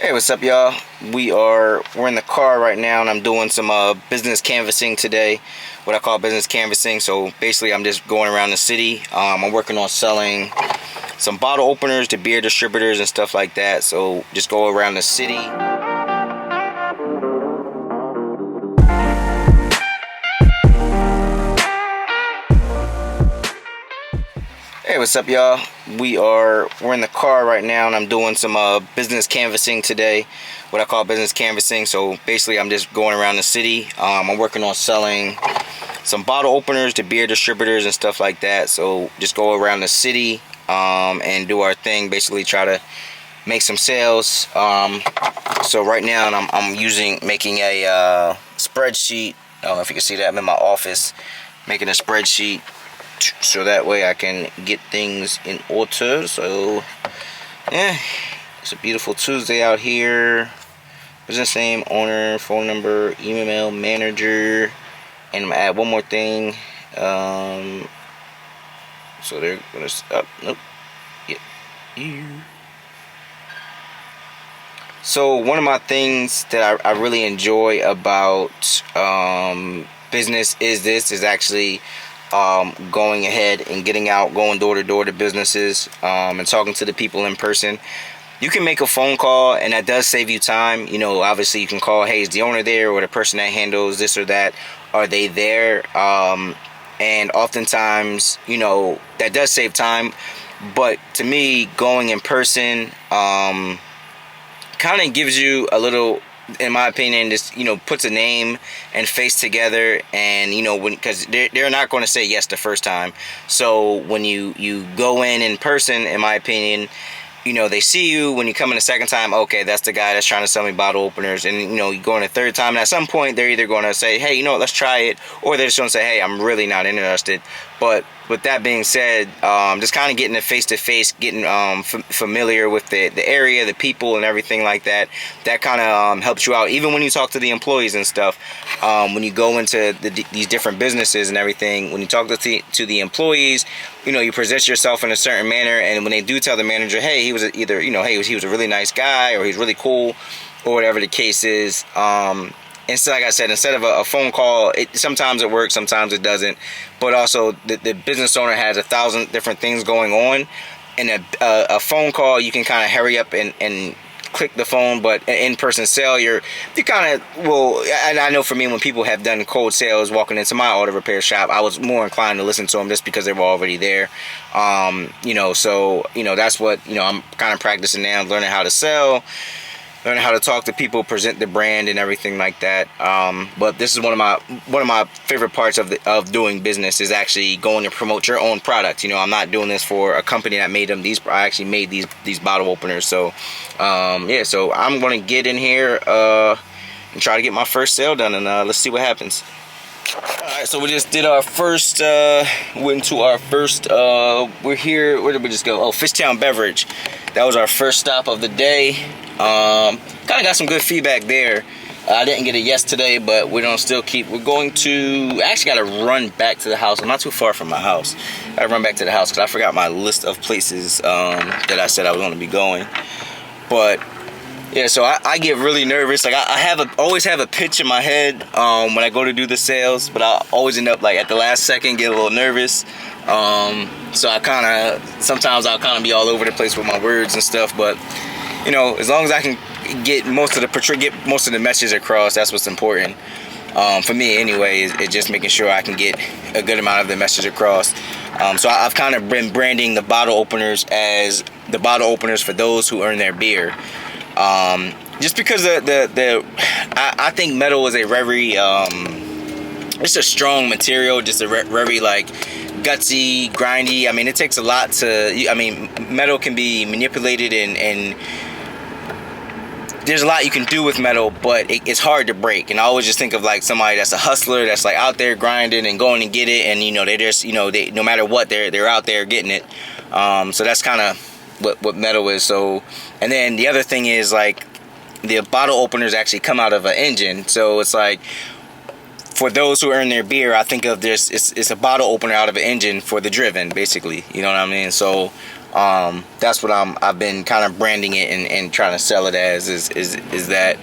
Hey, what's up, y'all? We're in the car right now, and I'm doing some business canvassing today. What I call business canvassing. So basically, I'm just going around the city. I'm working on selling some bottle openers to beer distributors and stuff like that. So just go around the city. Hey, what's up, y'all? We're in the car right now, and I'm doing some business canvassing today. What I call business canvassing. So basically, I'm just going around the city. I'm working on selling some bottle openers to beer distributors and stuff like that. So just go around the city and do our thing. Basically, try to make some sales. So right now, I'm making a spreadsheet. I don't know if you can see that. I'm in my office making a spreadsheet, so that way I can get things in order. So yeah, it's a beautiful Tuesday out here. Business name, owner, phone number, email, manager, and I'm gonna add one more thing. So they're gonna nope. Yeah. So one of my things that I really enjoy about business is actually going ahead and getting out, going door to door to businesses, and talking to the people in person. You can make a phone call, and that does save you time. You know, obviously you can call, hey, is the owner there, or the person that handles this or that, are they there? And oftentimes, you know, that does save time. But to me, going in person kind of gives you a little, in my opinion, just, you know, puts a name and face together. And, you know, because they're not going to say yes the first time. So when you go in person, in my opinion, you know, they see you. When you come in a second time, okay, that's the guy that's trying to sell me bottle openers. And, you know, you go in a third time, and at some point, they're either going to say, hey, you know what, let's try it. Or they're just going to say, hey, I'm really not interested. But with that being said, just kind of getting a face-to-face, getting familiar with the area, the people, and everything like that, that kind of helps you out. Even when you talk to the employees and stuff, when you go into these different businesses and everything, when you talk to the employees, you know, you present yourself in a certain manner, and when they do tell the manager, hey, he was either, you know, hey, he was a really nice guy, or he's really cool, or whatever the case is. Instead, like I said, instead of a phone call, sometimes it works, sometimes it doesn't. But also, the business owner has 1,000 different things going on, and a phone call, you can kind of hurry up and click the phone. But an in-person sale, you kind of will. And I know for me, when people have done cold sales walking into my auto repair shop, I was more inclined to listen to them just because they were already there. You know, so, you know, that's what, you know, I'm kind of practicing now, learning how to sell, learning how to talk to people, present the brand, and everything like that. But this is one of my favorite parts of doing business, is actually going to promote your own product. You know, I'm not doing this for a company that made them. I actually made these bottle openers. So yeah, so I'm gonna get in here and try to get my first sale done, and let's see what happens. Alright, so we just did our first, went to our first, we're here, where did we just go? Oh, Fishtown Beverage. That was our first stop of the day. Kind of got some good feedback there. I didn't get a yes today, but we're going to, I actually got to run back to the house. I'm not too far from my house. I run back to the house because I forgot my list of places that I said I was going to be going. But yeah, so I get really nervous. Like I always have a pitch in my head when I go to do the sales, but I always end up, like, at the last second, get a little nervous. So sometimes I'll kind of be all over the place with my words and stuff. But, you know, as long as I can get most of the message across, that's what's important. For me anyway, is just making sure I can get a good amount of the message across. So I've kind of been branding the bottle openers as the bottle openers for those who earn their beer. Just because I think metal is a very it's a strong material, just a very like gutsy, grindy. I mean, it takes a lot metal can be manipulated, and there's a lot you can do with metal, but it's hard to break. And I always just think of like somebody that's a hustler, that's like out there grinding and going to get it, and, you know, they just, you know, no matter what, they're out there getting it. So that's kind of what metal is. So, and then the other thing is, like, the bottle openers actually come out of an engine. So it's like, for those who earn their beer, I think of this, it's a bottle opener out of an engine for the driven, basically. You know what I mean? So That's what I've been kind of branding it and trying to sell it as is that.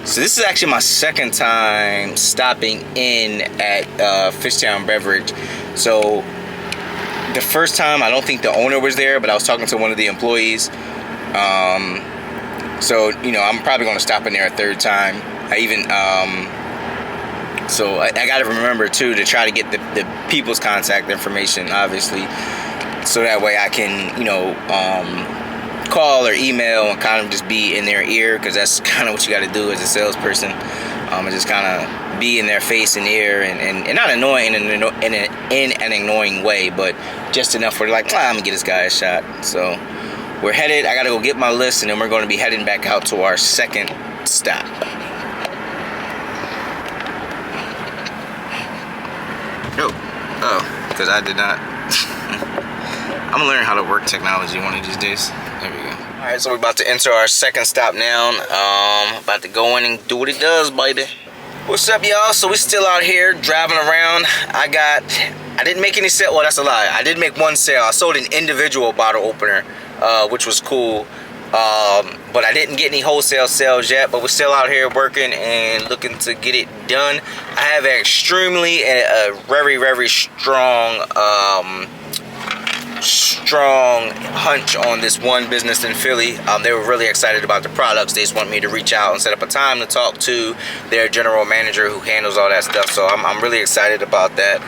So this is actually my second time stopping in at Fishtown Beverage. So the first time, I don't think the owner was there, but I was talking to one of the employees. So, you know, I'm probably going to stop in there a third time. So I got to remember, too, to try to get the people's contact information, obviously. So that way I can, you know, call or email and kind of just be in their ear, because that's kind of what you got to do as a salesperson. And just kind of be in their face and ear, and not annoying in an annoying way, but just enough where they're like, I'm gonna get this guy a shot. So we're headed. I gotta go get my list, and then we're going to be heading back out to our second stop. Because I did not. I'm gonna learn how to work technology one of these days. There we go. All right, so we're about to enter our second stop now. About to go in and do what it does, baby. What's up, y'all? So we're still out here driving around. I didn't make any sale. Well, that's a lie. I did make one sale. I sold an individual bottle opener, which was cool. But I didn't get any wholesale sales yet. But we're still out here working and looking to get it done. I have extremely a very, very strong hunch on this one business in Philly. They were really excited about the products. They just want me to reach out and set up a time to talk to their general manager who handles all that stuff. So I'm really excited about that.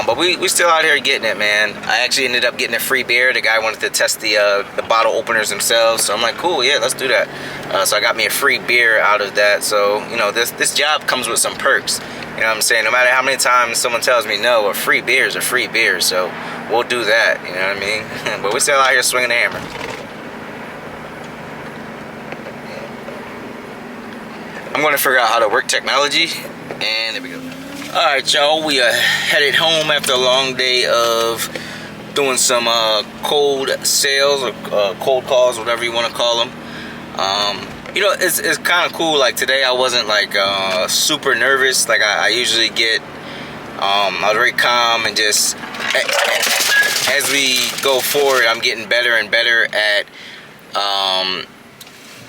But we still out here getting it, man. I actually ended up getting a free beer. The guy wanted to test the bottle openers themselves. So I'm like, cool, yeah, let's do that. So I got me a free beer out of that. So, you know, this job comes with some perks. You know what I'm saying? No matter how many times someone tells me no, a free beer is a free beer. So we'll do that, you know what I mean? But we're still out here swinging the hammer. I'm going to figure out how to work technology, and there we go. Alright, y'all, we are headed home after a long day of doing some cold sales or cold calls, whatever you want to call them. You know, it's kind of cool. Like today I wasn't like super nervous like I usually get. I was very calm, and just as we go forward, I'm getting better and better at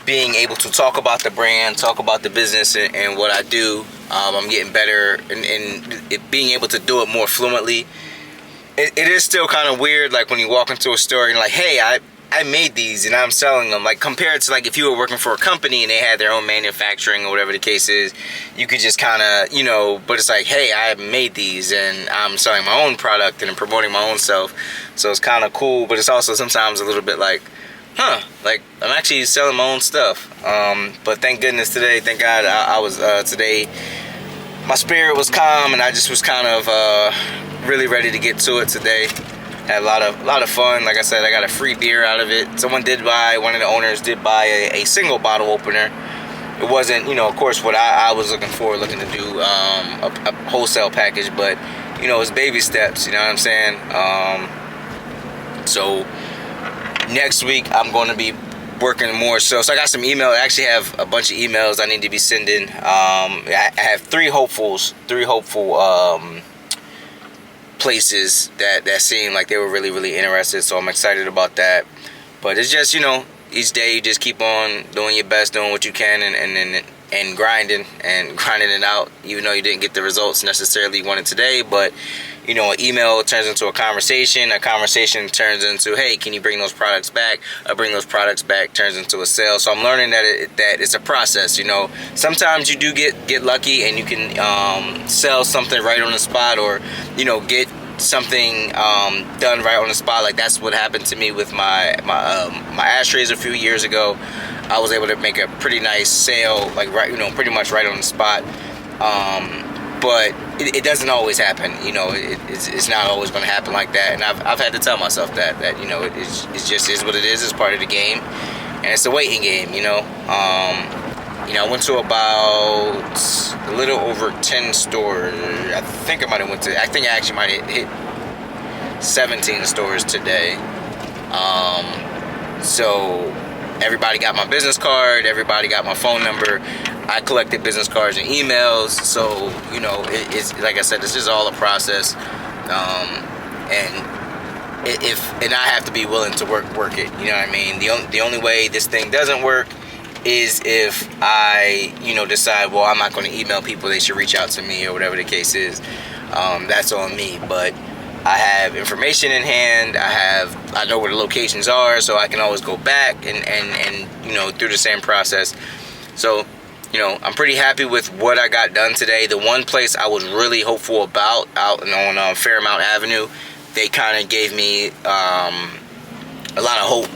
being able to talk about the brand, talk about the business and what I do. I'm getting better in being able to do it more fluently. It is still kind of weird, like when you walk into a store and like, hey, I made these and I'm selling them. Like compared to like if you were working for a company and they had their own manufacturing or whatever the case is, you could just kind of, you know, but it's like, hey, I made these and I'm selling my own product and I'm promoting my own self. So it's kind of cool, but it's also sometimes a little bit like, like I'm actually selling my own stuff. But thank goodness today, thank God I was today, my spirit was calm and I just was kind of really ready to get to it today. Had a lot of fun. Like I said, I got a free beer out of it. One of the owners did buy a single bottle opener. It wasn't, you know, of course, what I was looking to do, a wholesale package, but, you know, it's baby steps, you know what I'm saying? So next week I'm going to be working more. So I got some email. I actually have a bunch of emails I need to be sending. I have three hopeful places that seemed like they were really interested, so I'm excited about that. But it's just, you know, each day you just keep on doing your best, doing what you can, and grinding it out, even though you didn't get the results necessarily you wanted today. But you know, an email turns into a conversation turns into, hey, can you bring those products back? Bring those products back turns into a sale. So I'm learning that it's a process. You know, sometimes you do get lucky and you can sell something right on the spot, or, you know, get something done right on the spot. Like that's what happened to me with my ashtrays a few years ago. I was able to make a pretty nice sale, like right, you know, pretty much right on the spot. But it doesn't always happen, you know. It's not always going to happen like that, and I've had to tell myself that you know, it just is what it is. It's part of the game, and it's a waiting game, you know. You know, I went to about a little over 10 stores. I think I actually might have hit 17 stores today. So everybody got my business card, everybody got my phone number. I collected business cards and emails, so, you know, it's like I said, this is all a process. And and I have to be willing to work it. You know what I mean? The only way this thing doesn't work is if I, decide, well, I'm not going to email people, they should reach out to me or whatever the case is. That's on me. But I have information in hand. I know where the locations are, so I can always go back and through the same process. So, I'm pretty happy with what I got done today. The one place I was really hopeful about, out on Fairmount Avenue, they kind of gave me a lot of hope.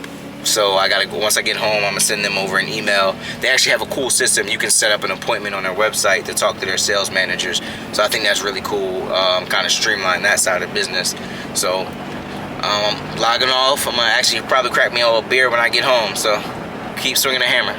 So I gotta go, once I get home, I'm gonna send them over an email. They actually have a cool system. You can set up an appointment on their website to talk to their sales managers. So I think that's really cool. Kind of streamline that side of business. So I'm logging off. I'm gonna actually probably crack me a beer when I get home. So keep swinging the hammer.